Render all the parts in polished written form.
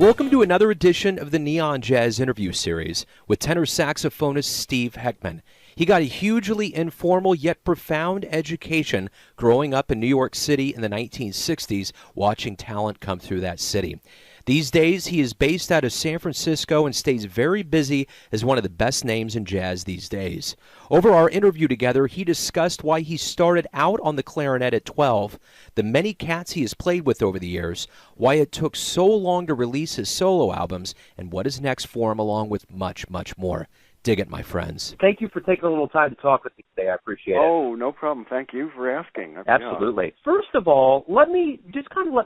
Welcome to another edition of the Neon Jazz interview series with tenor saxophonist Steve Heckman. He got a hugely informal yet profound education growing up in New York City in the 1960s, watching talent come through that city. These days, he is based out of San Francisco and stays very busy as one of the best names in jazz these days. Over our interview together, he discussed why he started out on the clarinet at 12, the many cats he has played with over the years, why it took so long to release his solo albums, and what is next for him, along with much, much more. Dig it, my friends. Thank you for taking a little time to talk with me today. I appreciate it. Oh, no problem. Thank you for asking. Absolutely. Yeah. First of all, let me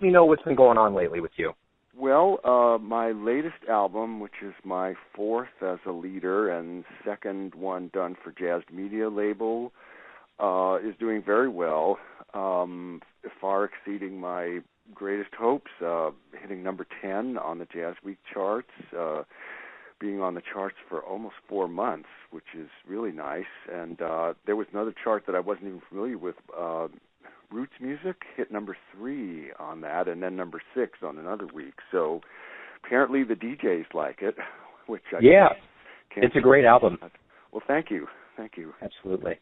know what's been going on lately with you. Well, my latest album, which is my fourth as a leader and second one done for Jazz Media label, is doing very well, far exceeding my greatest hopes, hitting number 10 on the Jazz Week charts, being on the charts for almost 4 months, which is really nice. And there was another chart that I wasn't even familiar with, Roots Music hit number 3 on that, and then number 6 on another week. So apparently the DJs like it, which I can't it's a great album. Well, thank you. Absolutely.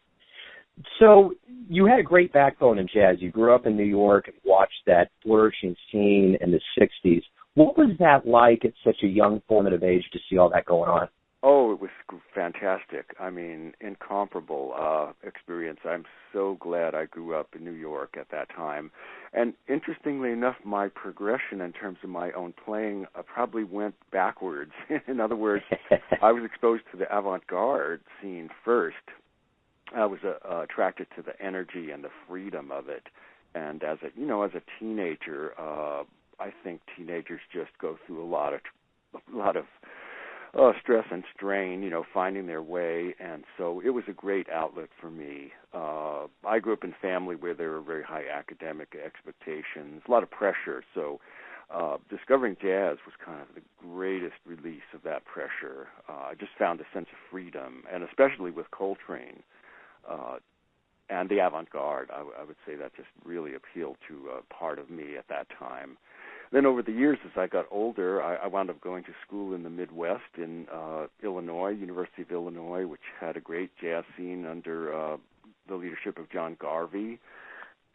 So you had a great backbone in jazz. You grew up in New York and watched that flourishing scene in the 60s. What was that like at such a young, formative age to see all that going on? Oh, it was fantastic. I mean, incomparable experience. I'm so glad I grew up in New York at that time. And interestingly enough, my progression in terms of my own playing probably went backwards. In other words, I was exposed to the avant-garde scene first. I was attracted to the energy and the freedom of it. And as a teenager, I think teenagers just go through a lot of stress and strain, finding their way, and so it was a great outlet for me. I grew up in a family where there were very high academic expectations, a lot of pressure, so discovering jazz was kind of the greatest release of that pressure. I just found a sense of freedom, and especially with Coltrane and the avant-garde, I would say that just really appealed to a part of me at that time. Then over the years, as I got older, I wound up going to school in the Midwest in Illinois, University of Illinois, which had a great jazz scene under the leadership of John Garvey,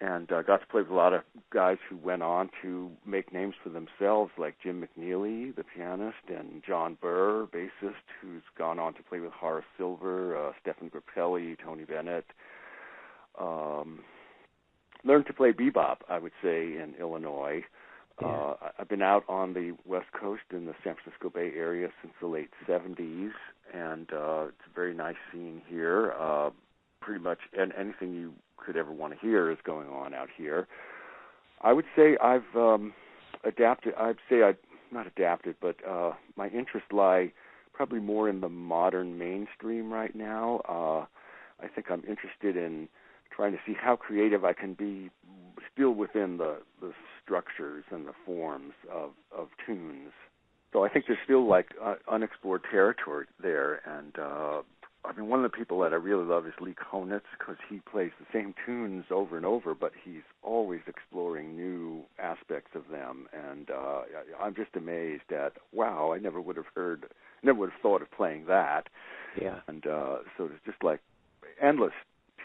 and got to play with a lot of guys who went on to make names for themselves, like Jim McNeely, the pianist, and John Burr, bassist, who's gone on to play with Horace Silver, Stephen Grappelli, Tony Bennett. Learned to play bebop, I would say, in Illinois. I've been out on the West Coast in the San Francisco Bay Area since the late 70s, and it's a very nice scene here. Pretty much anything you could ever want to hear is going on out here. I would say I've adapted. Not adapted, but my interests lie probably more in the modern mainstream right now. I think I'm interested in trying to see how creative I can be still within the structures and the forms of tunes. So I think there's still unexplored territory there. And one of the people that I really love is Lee Konitz, because he plays the same tunes over and over, but he's always exploring new aspects of them. And I'm just amazed at, wow, I never would have thought of playing that. Yeah. And so it's just like endless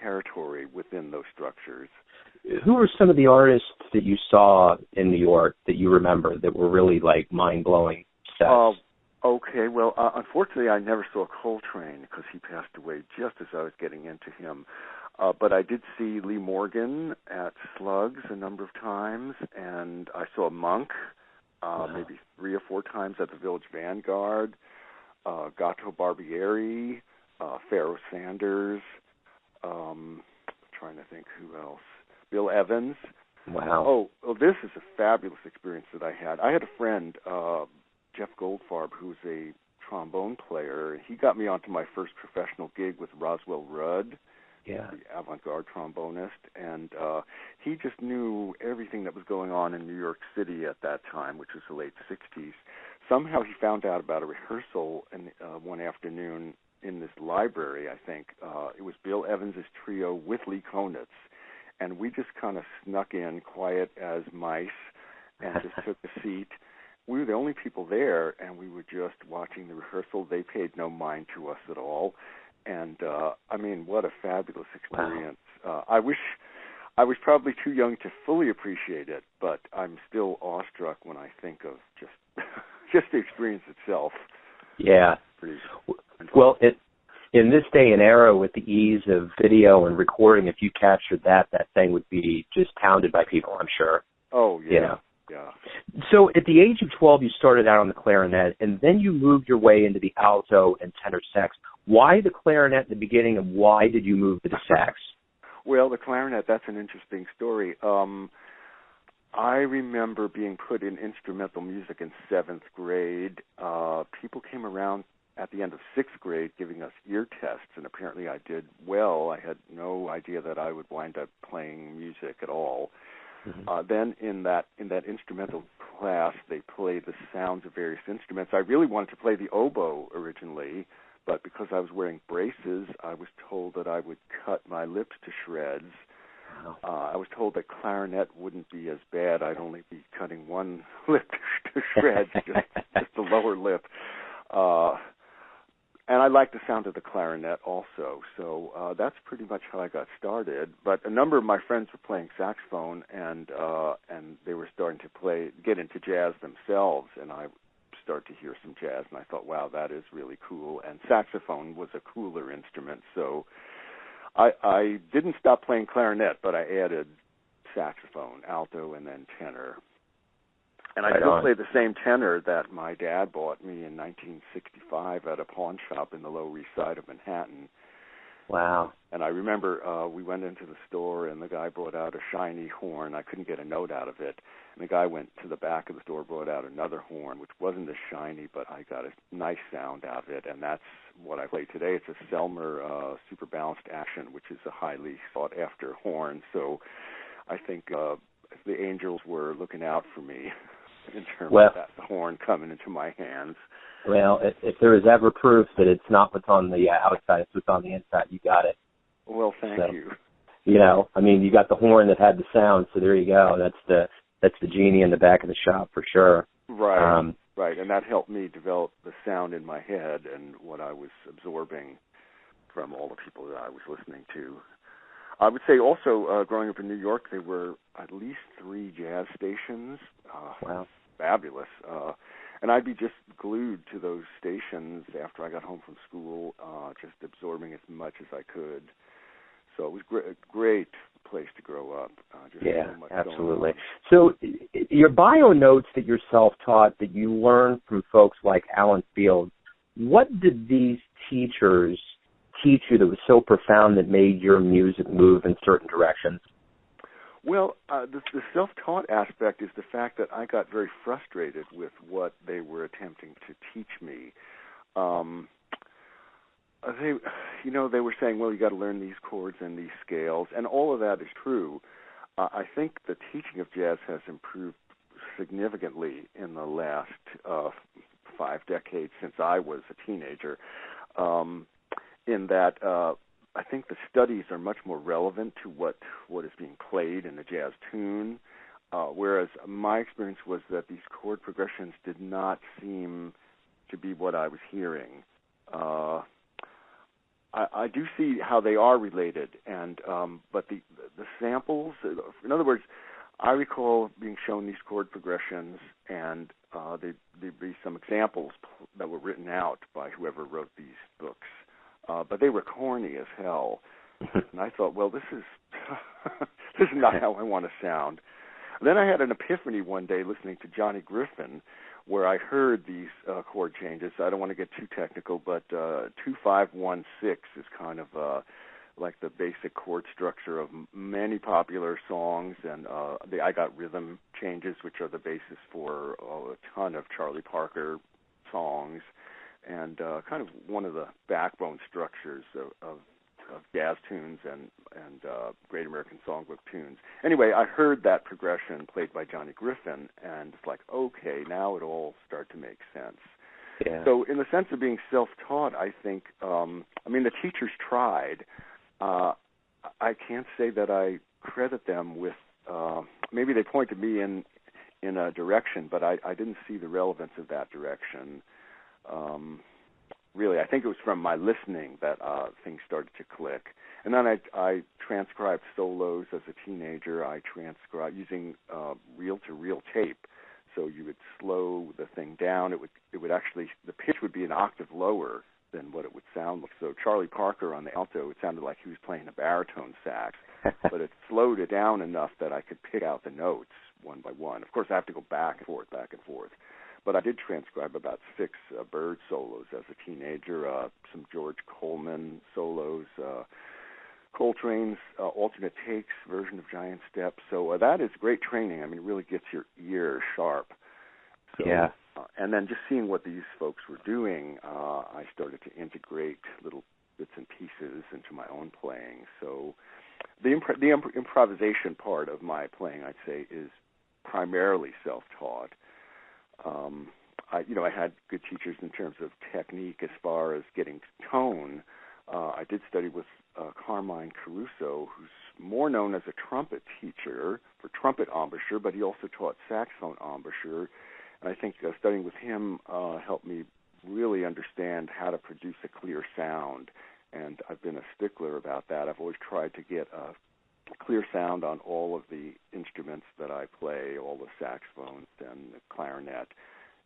territory within those structures. Who are some of the artists that you saw in New York that you remember that were really like mind-blowing sets? Okay, well, unfortunately I never saw Coltrane because he passed away just as I was getting into him. But I did see Lee Morgan at Slugs a number of times, and I saw Monk maybe 3 or 4 times at the Village Vanguard, Gato Barbieri, Pharoah Sanders, trying to think who else. Bill Evans. Wow. Oh, this is a fabulous experience that I had. I had a friend, Jeff Goldfarb, who's a trombone player. He got me onto my first professional gig with Roswell Rudd, the avant-garde trombonist, and he just knew everything that was going on in New York City at that time, which was the late 60s. Somehow he found out about a rehearsal one afternoon in this library, I think. It was Bill Evans' trio with Lee Konitz. And we just kind of snuck in quiet as mice and just took a seat we were the only people there, and we were just watching the rehearsal. They paid no mind to us at all. And, I mean, what a fabulous experience. Wow. I was probably too young to fully appreciate it, but I'm still awestruck when I think of just just the experience itself. Yeah. Pretty well, in this day and era, with the ease of video and recording, if you captured that thing would be just pounded by people, I'm sure. Oh, yeah. You know? Yeah. So at the age of 12, you started out on the clarinet, and then you moved your way into the alto and tenor sax. Why the clarinet in the beginning, and why did you move to the sax? Well, the clarinet, that's an interesting story. I remember being put in instrumental music in 7th grade. People came around at the end of 6th grade giving us ear tests, and apparently I did well. I had no idea that I would wind up playing music at all. Mm-hmm. Then in that instrumental class, they played the sounds of various instruments. I really wanted to play the oboe originally, but because I was wearing braces, I was told that I would cut my lips to shreds. I was told that clarinet wouldn't be as bad. I'd only be cutting one lip to shreds, just the lower lip. And I liked the sound of the clarinet also. So that's pretty much how I got started. But a number of my friends were playing saxophone, and they were starting to get into jazz themselves, and I started to hear some jazz, and I thought, wow, that is really cool. And saxophone was a cooler instrument, so I didn't stop playing clarinet, but I added saxophone, alto, and then tenor. And I still play the same tenor that my dad bought me in 1965 at a pawn shop in the Lower East Side of Manhattan. Wow. And I remember we went into the store, and the guy brought out a shiny horn. I couldn't get a note out of it. And the guy went to the back of the store, brought out another horn, which wasn't as shiny, but I got a nice sound out of it. And that's what I play today. It's a Selmer Super Balanced Action, which is a highly sought-after horn. So I think the angels were looking out for me in terms of that horn coming into my hands. Well, if there is ever proof that it's not what's on the outside, it's what's on the inside, you got it. Well, thank you. You know, I mean, you got the horn that had the sound, so there you go. That's the genie in the back of the shop for sure. Right, right, and that helped me develop the sound in my head and what I was absorbing from all the people that I was listening to. I would say also, growing up in New York, there were at least 3 jazz stations. Wow. Fabulous. And I'd be just glued to those stations after I got home from school, just absorbing as much as I could. So it was a great place to grow up. Yeah, so absolutely. So your bio notes that you're self-taught, that you learned from folks like Alan Field. What did these teachers teach you that was so profound that made your music move in certain directions? Well, the self-taught aspect is the fact that I got very frustrated with what they were attempting to teach me. They were saying, well, you got to learn these chords and these scales, and all of that is true. I think the teaching of jazz has improved significantly in the last 5 decades since I was a teenager, in that I think the studies are much more relevant to what is being played in a jazz tune, whereas my experience was that these chord progressions did not seem to be what I was hearing. I do see how they are related, but the samples, in other words, I recall being shown these chord progressions, and there'd be some examples that were written out by whoever wrote these books. But they were corny as hell, and I thought, well, this is this is not how I want to sound. Then I had an epiphany one day listening to Johnny Griffin, where I heard these chord changes. I don't want to get too technical, but 2-5-1-6 is kind of like the basic chord structure of many popular songs, and I got rhythm changes, which are the basis for a ton of Charlie Parker songs, and kind of one of the backbone structures of jazz tunes and Great American Songbook tunes. Anyway, I heard that progression played by Johnny Griffin, and it's like, okay, now it all started to make sense. Yeah. So in the sense of being self-taught, I think, the teachers tried. I can't say that I credit them with, maybe they pointed me in in a direction, but I didn't see the relevance of that direction. Really, I think it was from my listening that things started to click. And then I transcribed solos as a teenager. I transcribed using reel-to-reel tape. So you would slow the thing down. It would actually, the pitch would be an octave lower than what it would sound like. So Charlie Parker on the alto, it sounded like he was playing a baritone sax, but it slowed it down enough that I could pick out the notes one by one. Of course, I have to go back and forth. But I did transcribe about 6 Bird solos as a teenager, some George Coleman solos, Coltrane's alternate takes version of Giant Steps. So that is great training. I mean, it really gets your ear sharp. So, yeah. And then just seeing what these folks were doing, I started to integrate little bits and pieces into my own playing. So the improvisation part of my playing, I'd say, is primarily self-taught. I had good teachers in terms of technique as far as getting tone. I did study with Carmine Caruso, who's more known as a trumpet teacher for trumpet embouchure, but he also taught saxophone embouchure. And I think studying with him helped me really understand how to produce a clear sound. And I've been a stickler about that. I've always tried to get a clear sound on all of the instruments that I play, all the saxophones and the clarinet.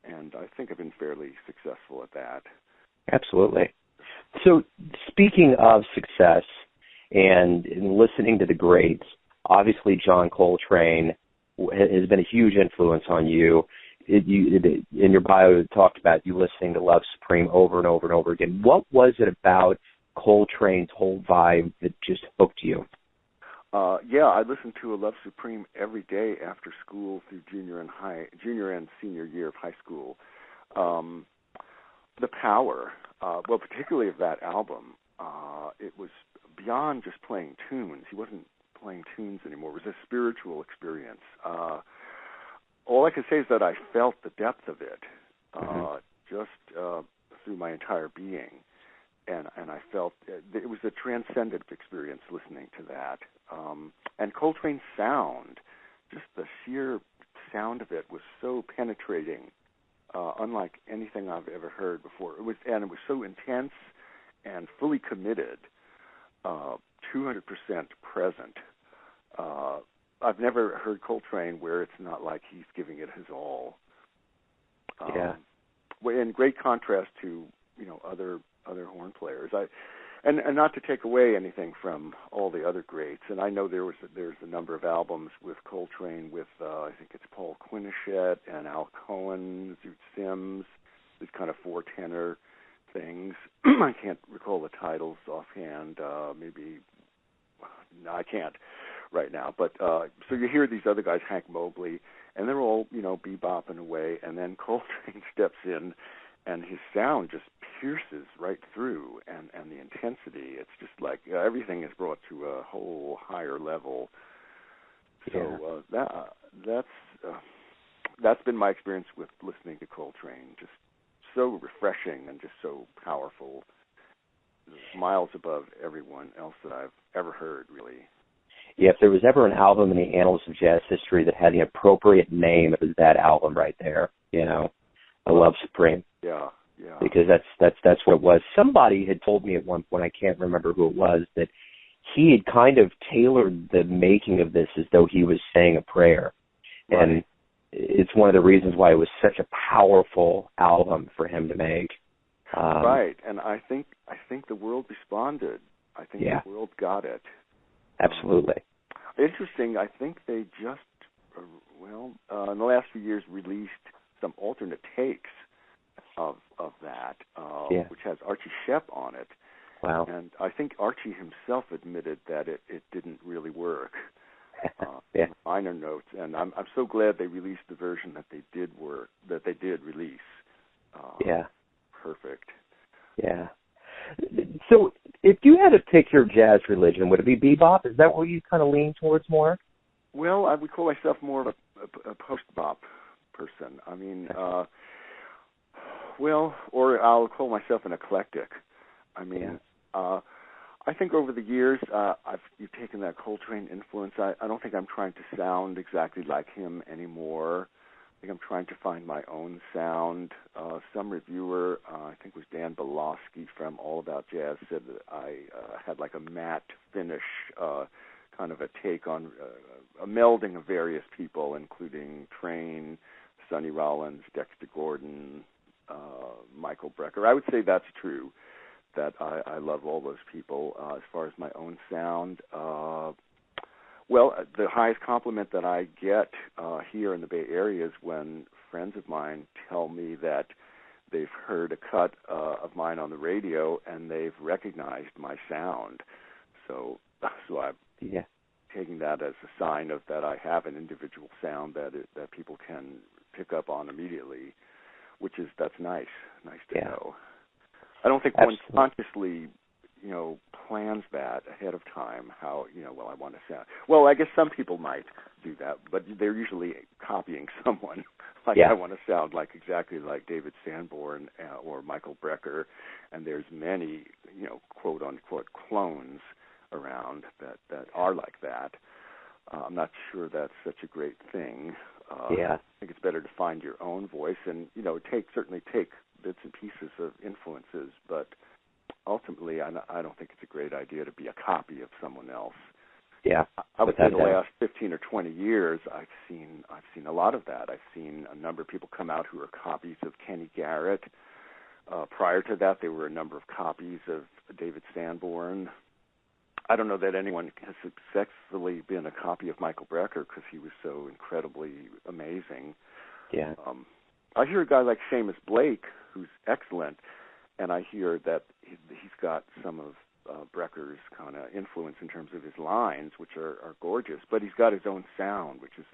And I think I've been fairly successful at that. Absolutely. So speaking of success and listening to the greats, obviously John Coltrane has been a huge influence on you. In your bio, it talked about you listening to Love Supreme over and over and over again. What was it about Coltrane's whole vibe that just hooked you? I listened to A Love Supreme every day after school through junior and senior year of high school. The power, particularly of that album, it was beyond just playing tunes. He wasn't playing tunes anymore. It was a spiritual experience. All I can say is that I felt the depth of it just through my entire being. And I felt it was a transcendent experience listening to that. And Coltrane's sound, just the sheer sound of it was so penetrating, unlike anything I've ever heard before. It was so intense and fully committed, 200% present. I've never heard Coltrane where it's not like he's giving it his all. In great contrast to other horn players. And not to take away anything from all the other greats. And I know there's a number of albums with Coltrane with I think it's Paul Quinichette and Al Cohen, Zoot Sims, these kind of 4-tenor things. I can't recall the titles offhand. I can't right now. But so you hear these other guys, Hank Mobley, and they're all bebopping away, and then Coltrane steps in. And his sound just pierces right through, and the intensity, it's just like everything is brought to a whole higher level. So that's been my experience with listening to Coltrane. Just so refreshing and just so powerful, miles above everyone else that I've ever heard, really. Yeah, if there was ever an album in the annals of jazz history that had the appropriate name, it was that album right there. I Love Supreme. Yeah. Because that's what it was. Somebody had told me at one point, I can't remember who it was, that he had kind of tailored the making of this as though he was saying a prayer. Right. And it's one of the reasons why it was such a powerful album for him to make. Right, and I think the world responded. I think the world got it. Absolutely. Interesting, I think they just, in the last few years released some alternate takes of that, which has Archie Shepp on it. Wow. And I think Archie himself admitted that it didn't really work. Minor notes, and I'm so glad they released the version that they did release. Perfect. Yeah. So if you had to pick your jazz religion, would it be bebop? Is that what you kind of lean towards more? Well, I would call myself more of a post-bop person. I mean, or I'll call myself an eclectic. I mean, I think over the years you've taken that Coltrane influence. I don't think I'm trying to sound exactly like him anymore. think I'm trying to find my own sound. Some reviewer, I think it was Dan Belowski from All About Jazz, said that I had like a matte finish, kind of a take on a melding of various people, including Train, Sonny Rollins, Dexter Gordon, Michael Brecker. I would say that's true, that I love all those people. As far as my own sound, well, the highest compliment that I get here in the Bay Area is when friends of mine tell me that they've heard a cut of mine on the radio and they've recognized my sound. So I'm taking that as a sign of that I have an individual sound that people can pick up on immediately, that's nice to know. I don't think one consciously, plans that ahead of time, how, I want to sound. Well, I guess some people might do that, but they're usually copying someone. I want to sound exactly like David Sanborn or Michael Brecker, and there's many, quote-unquote clones around that are like that. I'm not sure that's such a great thing. I think it's better to find your own voice and, certainly take bits and pieces of influences, but ultimately, I don't think it's a great idea to be a copy of someone else. Yeah, I would say the last 15 or 20 years, I've seen a lot of that. I've seen a number of people come out who are copies of Kenny Garrett. Prior to that, there were a number of copies of David Sanborn. I don't know that anyone has successfully been a copy of Michael Brecker because he was so incredibly amazing. Yeah. I hear a guy like Seamus Blake, who's excellent, and I hear that he's got some of Brecker's kind of influence in terms of his lines, which are gorgeous, but he's got his own sound, which is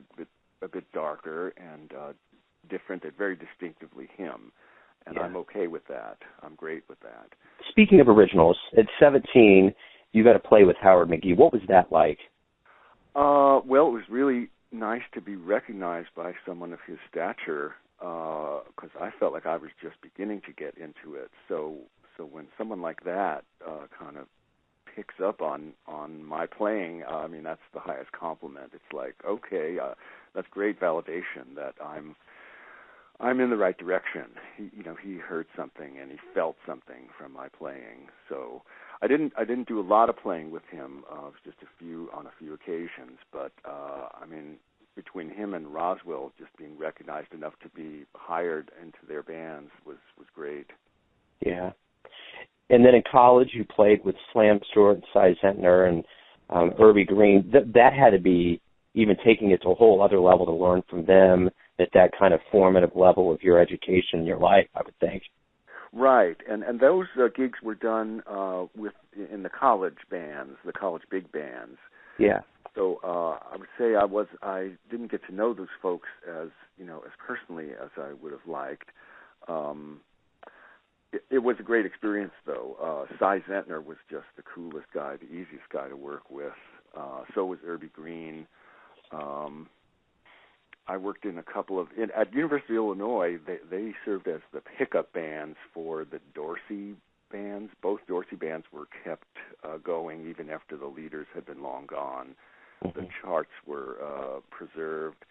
a bit darker and different, and very distinctively him. And I'm okay with that. I'm great with that. Speaking of originals, at 17, you got to play with Howard McGee. What was that like? Well, it was really nice to be recognized by someone of his stature, because I felt like I was just beginning to get into it. So when someone like that kind of picks up on my playing, I mean, that's the highest compliment. It's like, okay, that's great validation that I'm in the right direction. He heard something and he felt something from my playing. So I didn't do a lot of playing with him. It was just on a few occasions, but I mean, between him and Roswell, just being recognized enough to be hired into their bands was great. Yeah. And then in college, you played with Slam Stewart, Cy Zentner, and Irby Green. That had to be, even taking it to a whole other level to learn from them at that kind of formative level of your education in your life, I would think. Right, and those gigs were done in the college bands, the college big bands. Yeah. So I would say I didn't get to know those folks as personally as I would have liked. It was a great experience, though. Cy Zentner was just the coolest guy, the easiest guy to work with. So was Irby Green. I worked in a couple of at University of Illinois. They served as the pickup bands for the Dorsey bands. Both Dorsey bands were kept going even after the leaders had been long gone. Mm-hmm. The charts were preserved,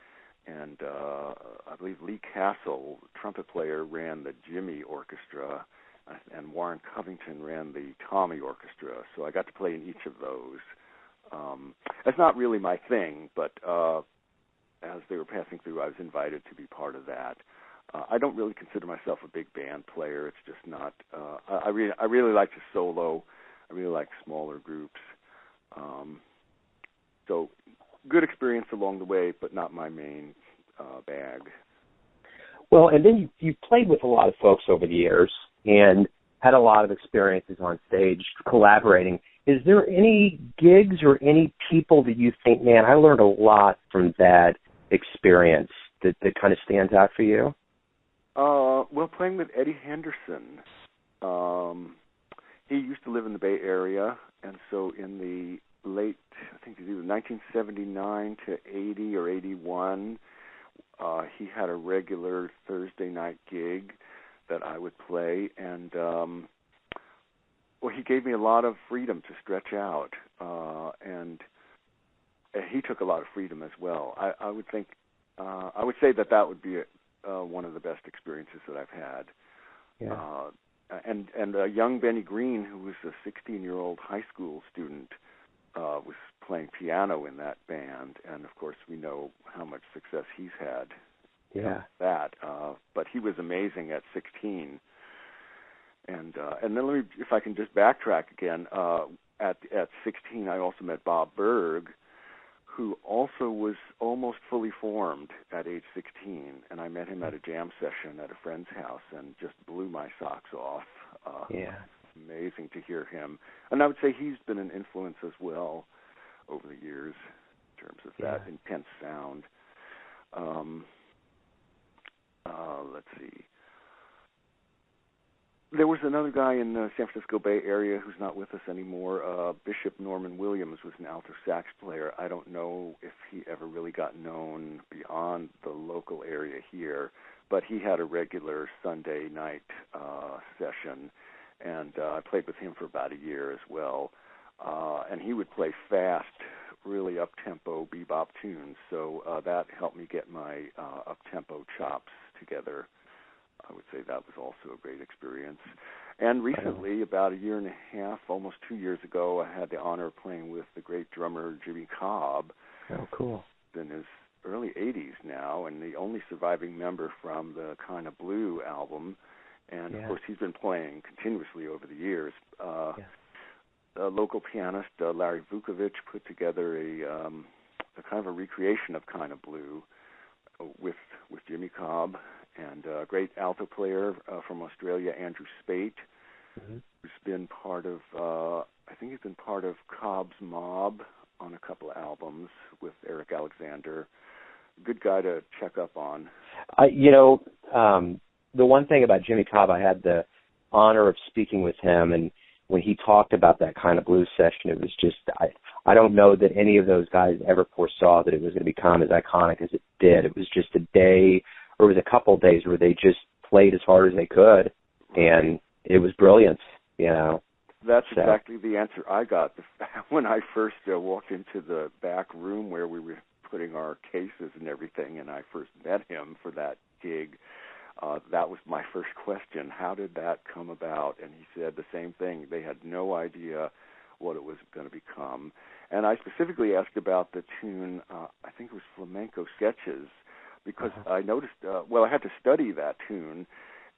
and I believe Lee Castle, trumpet player, ran the Jimmy Orchestra, and Warren Covington ran the Tommy Orchestra. So I got to play in each of those. That's not really my thing, but as they were passing through, I was invited to be part of that. I don't really consider myself a big band player. It's just not. I really like to solo. I really like smaller groups. So good experience along the way, but not my main bag. Well, and then you played with a lot of folks over the years and had a lot of experiences on stage collaborating. Is there any gigs or any people that you think, man, I learned a lot from that experience that kind of stands out for you? Well, playing with Eddie Henderson. He used to live in the Bay Area, and so in the late, I think it was either 1979 to 80 or 81, he had a regular Thursday night gig that I would play, and he gave me a lot of freedom to stretch out, and he took a lot of freedom as well. I would think I would say that would be one of the best experiences that I've had. Yeah. And young Benny Green, who was a 16-year-old high school student, was playing piano in that band, and of course we know how much success he's had. Yeah. But he was amazing at 16. And then let me, if I can just backtrack again, at 16 I also met Bob Berg, who also was almost fully formed at age 16, and I met him at a jam session at a friend's house and just blew my socks off. Yeah. Amazing to hear him. And I would say he's been an influence as well over the years in terms of that intense sound. Let's see. There was another guy in the San Francisco Bay Area who's not with us anymore. Bishop Norman Williams was an alto sax player. I don't know if he ever really got known beyond the local area here, but he had a regular Sunday night session, and I played with him for about a year as well. And he would play fast, really up-tempo bebop tunes, so that helped me get my up-tempo chops together. I would say that was also a great experience. And recently, about a year and a half, almost 2 years ago, I had the honor of playing with the great drummer Jimmy Cobb. Oh, cool. In his early 80s now, and the only surviving member from the Kind of Blue album. And, of course, he's been playing continuously over the years. A local pianist, Larry Vukovic, put together a kind of a recreation of Kind of Blue with Jimmy Cobb, and a great alto player from Australia, Andrew Spate, who's been part of, I think he's been part of Cobb's Mob on a couple of albums with Eric Alexander. Good guy to check up on. The one thing about Jimmy Cobb, I had the honor of speaking with him, and when he talked about that Kind of Blues session, it was just, I don't know that any of those guys ever foresaw that it was going to become as iconic as it did. It was just a day, or it was a couple of days where they just played as hard as they could, and it was brilliant, That's exactly the answer I got when I first walked into the back room where we were putting our cases and everything, and I first met him for that gig. That was my first question. How did that come about? And he said the same thing. They had no idea what it was going to become. And I specifically asked about the tune, I think it was Flamenco Sketches, because I noticed, I had to study that tune,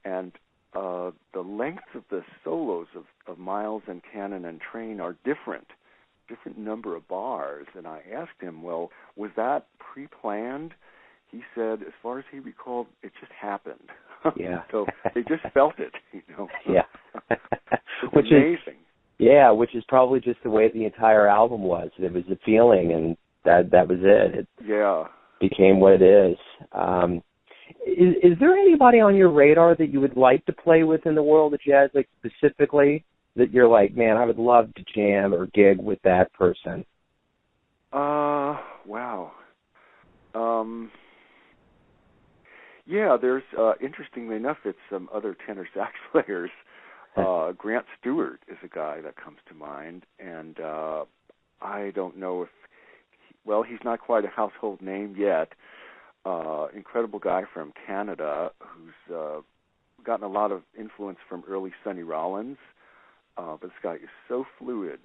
and the length of the solos of Miles and Cannon and Train are different number of bars. And I asked him, well, was that pre-planned? He said, as far as he recalled, it just happened. Yeah. So they just felt it, Yeah. Which is amazing. Which is probably just the way the entire album was. It was the feeling, and that was it. It became what it is. Is there anybody on your radar that you would like to play with in the world of jazz, like specifically, that you're like, man, I would love to jam or gig with that person? Wow. There's, interestingly enough, it's some other tenor sax players. Grant Stewart is a guy that comes to mind, and I don't know if, he's not quite a household name yet. Incredible guy from Canada who's gotten a lot of influence from early Sonny Rollins, but this guy is so fluid,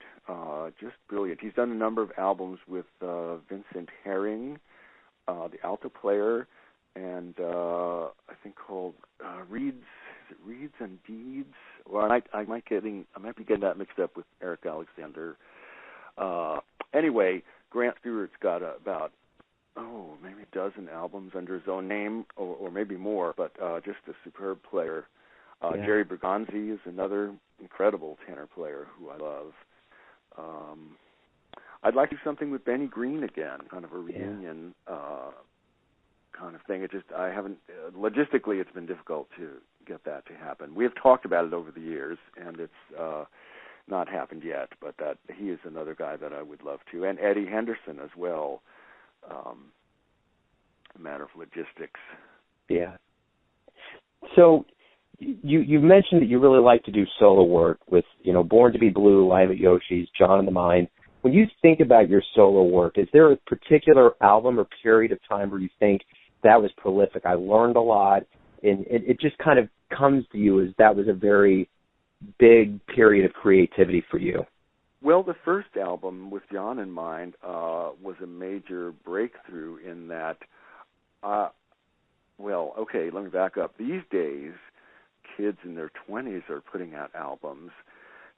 just brilliant. He's done a number of albums with Vincent Herring, the alto player, and I think called Reeds and Deeds. Well, I might be getting that mixed up with Eric Alexander. Anyway, Grant Stewart's got about maybe a dozen albums under his own name, or maybe more, but just a superb player. Jerry Bergonzi is another incredible tenor player who I love. I'd like to do something with Benny Green again, kind of a reunion kind of thing. I haven't, logistically it's been difficult to get that to happen. We have talked about it over the years, and it's not happened yet, but that he is another guy that I would love to. And Eddie Henderson as well, a matter of logistics. Yeah. So you mentioned that you really like to do solo work with, Born to be Blue, Live at Yoshi's, John in the Mind. When you think about your solo work, is there a particular album or period of time where you think that was prolific. I learned a lot, and it just kind of comes to you as that was a very big period of creativity for you. Well, the first album with John in mind was a major breakthrough in that, let me back up. These days, kids in their 20s are putting out albums.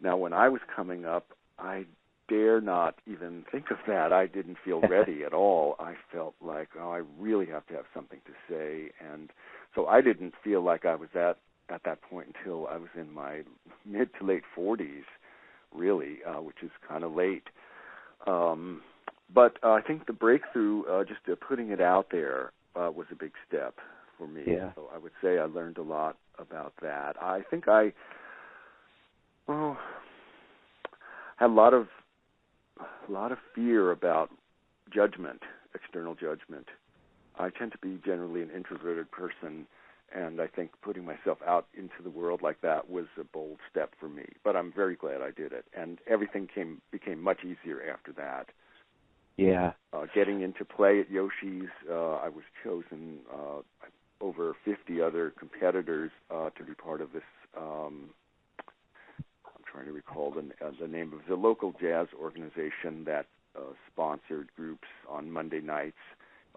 Now, when I was coming up, I dare not even think of that. I didn't feel ready at all. I felt like, I really have to have something to say. And so I didn't feel like I was at that point until I was in my mid to late 40s, really, which is kind of late. But I think the breakthrough, just putting it out there, was a big step for me. Yeah. So I would say I learned a lot about that. I think I had a lot of fear about judgment, external judgment. I tend to be generally an introverted person, and I think putting myself out into the world like that was a bold step for me. But I'm very glad I did it, and everything became much easier after that. Yeah. Getting into play at Yoshi's, I was chosen over 50 other competitors to be part of this. I'm trying to recall the name of the local jazz organization that sponsored groups on Monday nights,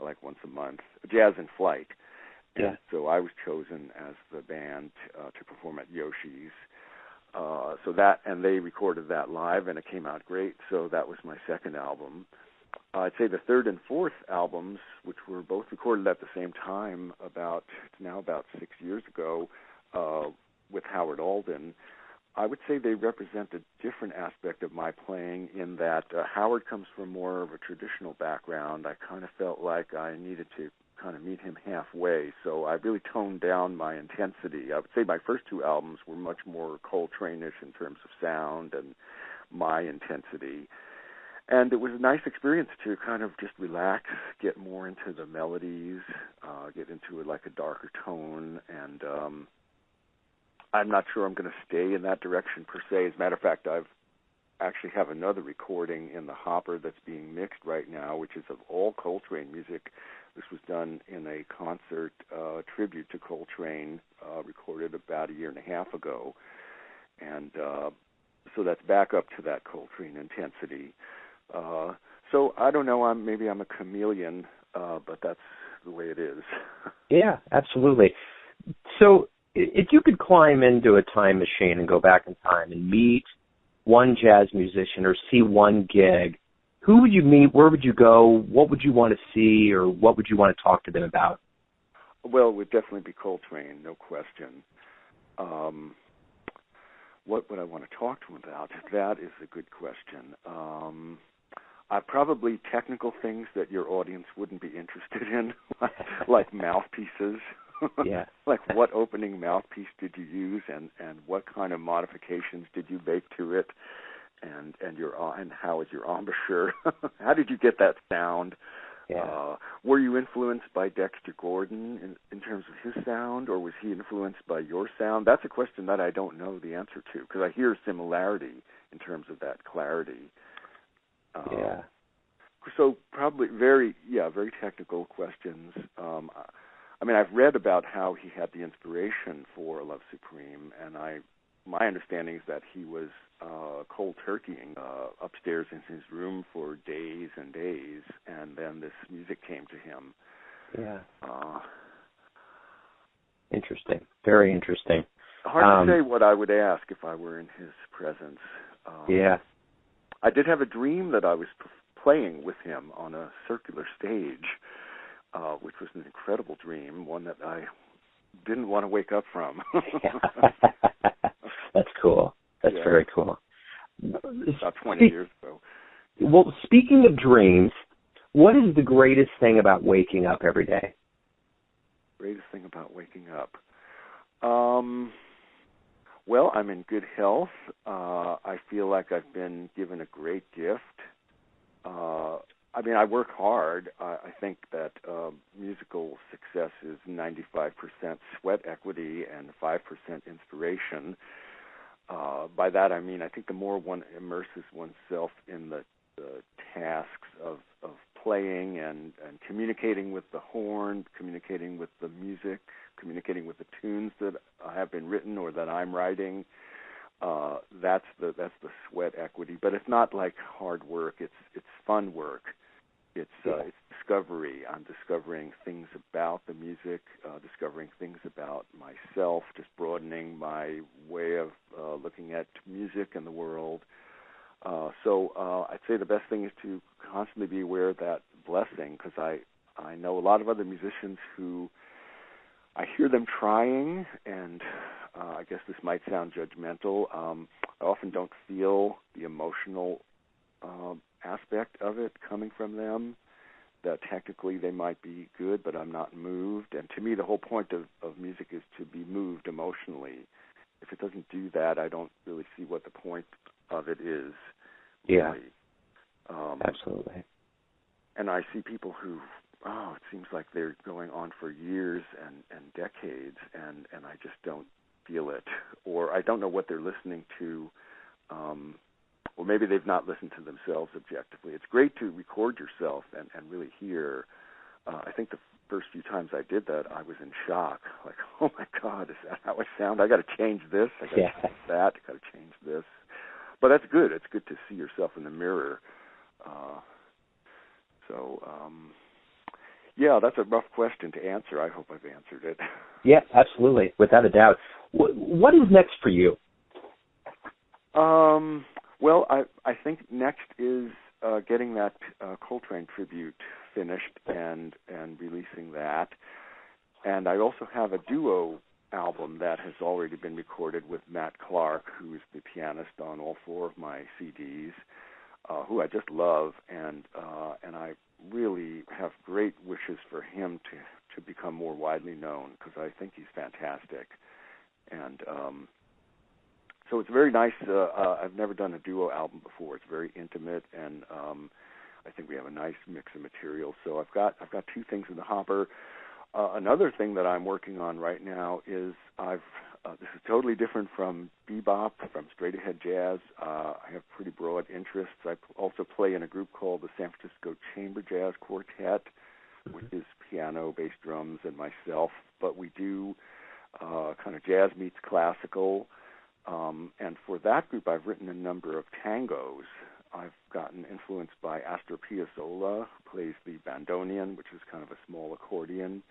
like once a month, Jazz in Flight. Yeah. And so I was chosen as the band to perform at Yoshi's. And they recorded that live, and it came out great. So that was my second album. I'd say the third and fourth albums, which were both recorded at the same time, about 6 years ago, with Howard Alden, I would say they represent a different aspect of my playing in that Howard comes from more of a traditional background. I kind of felt like I needed to kind of meet him halfway, so I really toned down my intensity. I would say my first two albums were much more Coltrane-ish in terms of sound and my intensity. And it was a nice experience to kind of just relax, get more into the melodies, get into like a darker tone, and I'm not sure I'm going to stay in that direction per se. As a matter of fact, I've actually have another recording in the hopper that's being mixed right now, which is of all Coltrane music. This was done in a concert tribute to Coltrane, recorded about a year and a half ago. And so that's back up to that Coltrane intensity. So I don't know, maybe I'm a chameleon, but that's the way it is. Yeah, absolutely. So if you could climb into a time machine and go back in time and meet one jazz musician or see one gig, who would you meet? Where would you go? What would you want to see, or what would you want to talk to them about? Well, it would definitely be Coltrane, no question. What would I want to talk to him about? That is a good question. Probably technical things that your audience wouldn't be interested in, like mouthpieces. Yeah. Like what opening mouthpiece did you use, and what kind of modifications did you make to it, and how is your embouchure? How did you get that sound? Yeah. Were you influenced by Dexter Gordon in terms of his sound, or was he influenced by your sound? That's a question that I don't know the answer to, because I hear similarity in terms of that clarity. Yeah. So probably very technical questions. I've read about how he had the inspiration for Love Supreme, and my understanding is that he was cold turkeying upstairs in his room for days and days, and then this music came to him. Yeah. Interesting. Very interesting. Hard to say what I would ask if I were in his presence. Yeah. I did have a dream that I was playing with him on a circular stage, which was an incredible dream, one that I didn't want to wake up from. That's cool. That's very cool. About 20 years ago. Well, speaking of dreams, what is the greatest thing about waking up every day? Greatest thing about waking up? Well, I'm in good health. I feel like I've been given a great gift. I work hard. I think that musical success is 95% sweat equity and 5% inspiration. By that I mean I think the more one immerses oneself in the tasks of playing and communicating with the horn, communicating with the music, communicating with the tunes that have been written or that I'm writing. That's the sweat equity. But it's not like hard work. It's fun work. It's discovery. I'm discovering things about the music, discovering things about myself, just broadening my way of looking at music and the world. So I'd say the best thing is to constantly be aware of that blessing, because I know a lot of other musicians who I hear them trying, and I guess this might sound judgmental. I often don't feel the emotional aspect of it coming from them, that technically they might be good, but I'm not moved. And to me, the whole point of music is to be moved emotionally. If it doesn't do that, I don't really see what the point of it is. Yeah, really. Absolutely. And I see people who, it seems like they're going on for years and decades, and I just don't feel it. Or I don't know what they're listening to, or maybe they've not listened to themselves objectively. It's great to record yourself and really hear. I think the first few times I did that, I was in shock. Like, oh my God, is that how I sound? I got to change this. I got to change that. I got to change this. But that's good. It's good to see yourself in the mirror. Yeah, that's a rough question to answer. I hope I've answered it. Yeah, absolutely, without a doubt. What is next for you? Well, I think next is getting that Coltrane tribute finished and releasing that. And I also have a duo album that has already been recorded with Matt Clark, who is the pianist on all 4 of my CDs, who I just love, and I really have great wishes for him to become more widely known, because I think he's fantastic. And so it's very nice. I've never done a duo album before. It's very intimate, and I think we have a nice mix of material. So I've got 2 things in the hopper. Another thing that I'm working on right now is this is totally different from bebop, from straight-ahead jazz. I have pretty broad interests. I also play in a group called the San Francisco Chamber Jazz Quartet, which is piano, bass, drums, and myself. But we do kind of jazz meets classical. And for that group, I've written a number of tangos. I've gotten influenced by Astor Piazzolla, who plays the bandoneon, which is kind of a small accordion.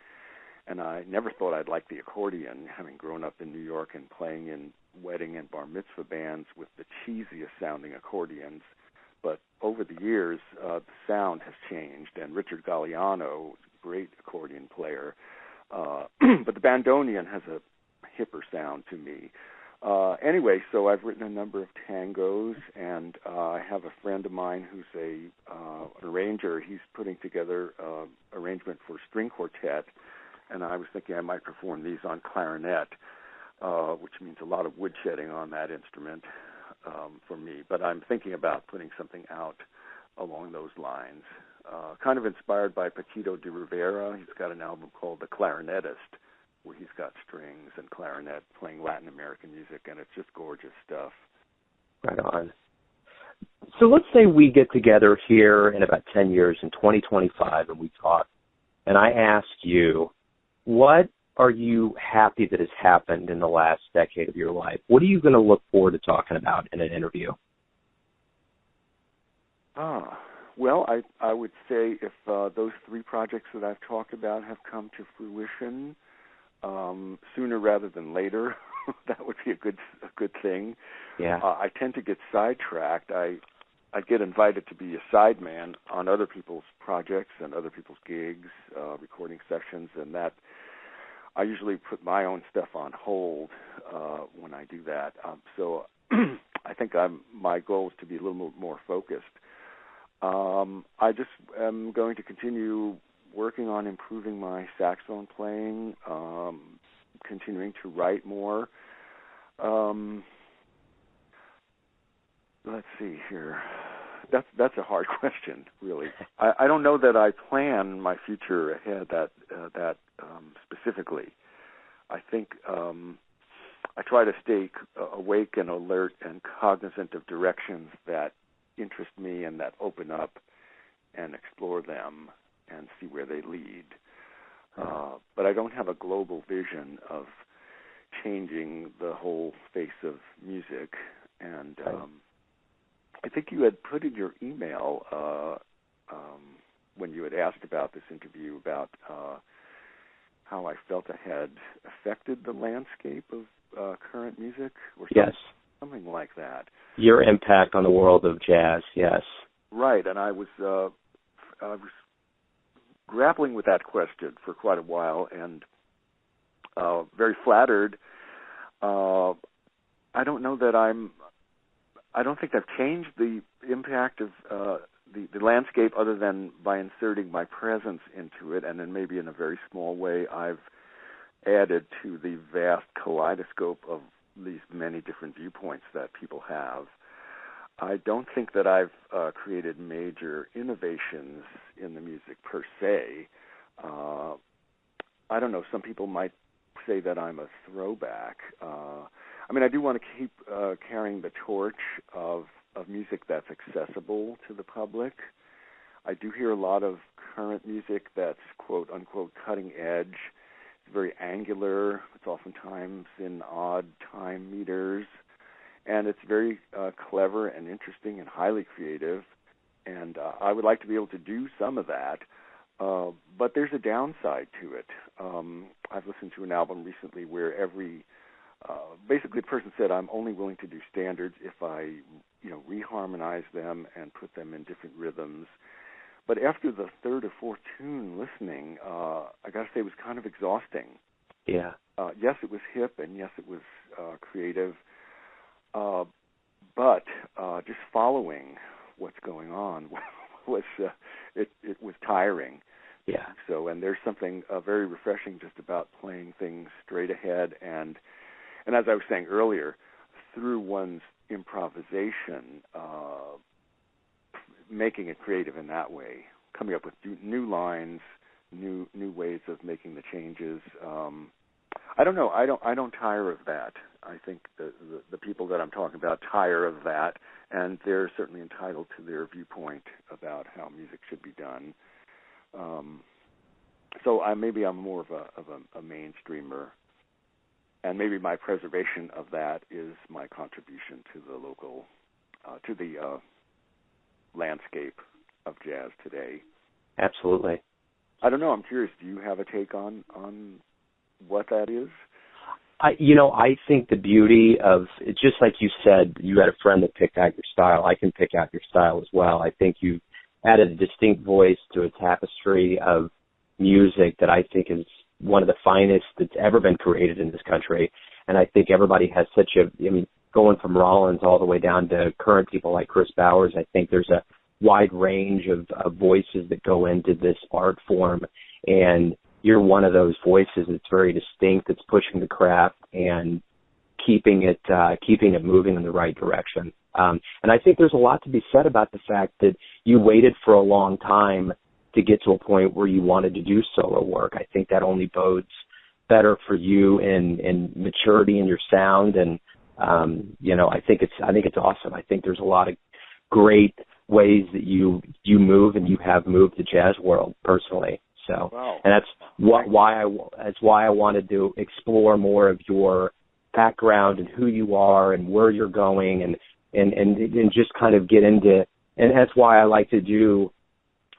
And I never thought I'd like the accordion, having grown up in New York and playing in wedding and bar mitzvah bands with the cheesiest sounding accordions. But over the years, the sound has changed, and Richard Galliano, great accordion player, but the bandoneon has a hipper sound to me. Anyway, so I've written a number of tangos, and I have a friend of mine who's an arranger. He's putting together arrangement for string quartet, and I was thinking I might perform these on clarinet, which means a lot of woodshedding on that instrument for me. But I'm thinking about putting something out along those lines, kind of inspired by Paquito de Rivera. He's got an album called The Clarinetist, where he's got strings and clarinet playing Latin American music, and it's just gorgeous stuff. Right on. So let's say we get together here in about 10 years, in 2025, and we talk, and I ask you, what are you happy that has happened in the last decade of your life? What are you going to look forward to talking about in an interview? Well, I would say if those 3 projects that I've talked about have come to fruition sooner rather than later, that would be a good thing. Yeah. I tend to get sidetracked. I get invited to be a sideman on other people's projects and other people's gigs, recording sessions, and that I usually put my own stuff on hold when I do that. So I think my goal is to be a little more focused. I just am going to continue working on improving my saxophone playing, continuing to write more. Let's see here. That's a hard question, really. I don't know that I plan my future ahead that specifically. I think I try to stay awake and alert and cognizant of directions that interest me and that open up and explore them and see where they lead. But I don't have a global vision of changing the whole face of music. And I think you had put in your email when you had asked about this interview about how I felt I had affected the landscape of current music, or something like that. Your impact on the world of jazz, yes. Right, and I was grappling with that question for quite a while, and very flattered. I don't know that I don't think I've changed the impact of the landscape other than by inserting my presence into it, and then maybe in a very small way I've added to the vast kaleidoscope of these many different viewpoints that people have. I don't think that I've created major innovations in the music per se. I don't know, some people might say that I'm a throwback. I mean, I do want to keep carrying the torch of music that's accessible to the public. I do hear a lot of current music that's quote-unquote cutting edge. It's very angular. It's oftentimes in odd time meters. And it's very clever and interesting and highly creative. And I would like to be able to do some of that. But there's a downside to it. I've listened to an album recently where basically the person said, I'm only willing to do standards if I, reharmonize them and put them in different rhythms. But after the third or fourth tune listening, I got to say it was kind of exhausting. Yeah. Yes, it was hip, and yes, it was creative. But just following what's going on was it was tiring. Yeah. So, and there's something very refreshing just about playing things straight ahead, and as I was saying earlier, through one's improvisation, making it creative in that way, coming up with new lines, new ways of making the changes. I don't know. I don't tire of that. I think the people that I'm talking about tire of that, and they're certainly entitled to their viewpoint about how music should be done. So maybe I'm more of a mainstreamer, and maybe my preservation of that is my contribution to the local, to the landscape of jazz today. Absolutely. I don't know. I'm curious. Do you have a take on what that is? I think the beauty of it, just like you said, you had a friend that picked out your style. I can pick out your style as well. I think you added a distinct voice to a tapestry of music that I think is one of the finest that's ever been created in this country. And I think everybody has going from Rollins all the way down to current people like Chris Bowers, I think there's a wide range of voices that go into this art form. And you're one of those voices that's very distinct, that's pushing the craft and keeping it moving in the right direction. And I think there's a lot to be said about the fact that you waited for a long time to get to a point where you wanted to do solo work. I think that only bodes better for you in maturity in your sound, and I think it's awesome. I think there's a lot of great ways that you move, and you have moved the jazz world personally. So, wow. And that's why I wanted to explore more of your background and who you are and where you're going, and just kind of get into. And that's why I like to do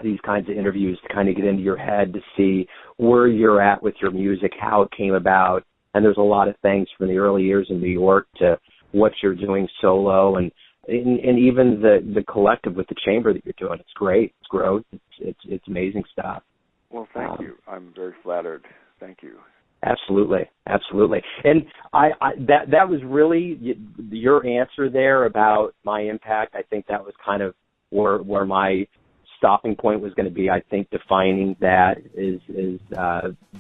these kinds of interviews, to kind of get into your head, to see where you're at with your music, how it came about. And there's a lot of things from the early years in New York to what you're doing solo, and even the collective with the chamber that you're doing. It's great. It's growth. It's amazing stuff. Well, thank you. I'm very flattered. Thank you. Absolutely. And that was really your answer there about my impact. I think that was kind of where my stopping point was going to be. I think defining that is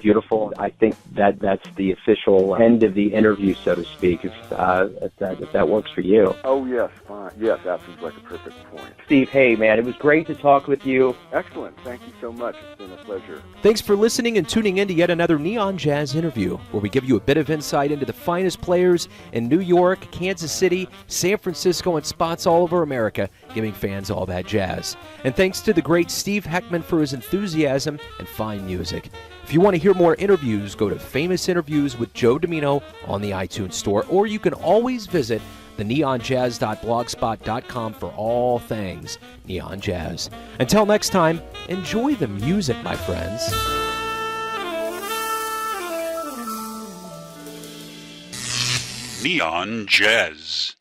beautiful. I think that's the official end of the interview, so to speak, if that works for you. Oh, yes, fine. Yes, that seems like a perfect point. Steve, hey, man, it was great to talk with you. Excellent. Thank you so much. It's been a pleasure. Thanks for listening and tuning in to yet another Neon Jazz interview, where we give you a bit of insight into the finest players in New York, Kansas City, San Francisco, and spots all over America, giving fans all that jazz. And thanks to the great Steve Heckman for his enthusiasm and fine music. If you want to hear more interviews, go to Famous Interviews with Joe Domino on the iTunes Store, or you can always visit theneonjazz.blogspot.com for all things neon jazz. Until next time, enjoy the music, my friends. Neon Jazz.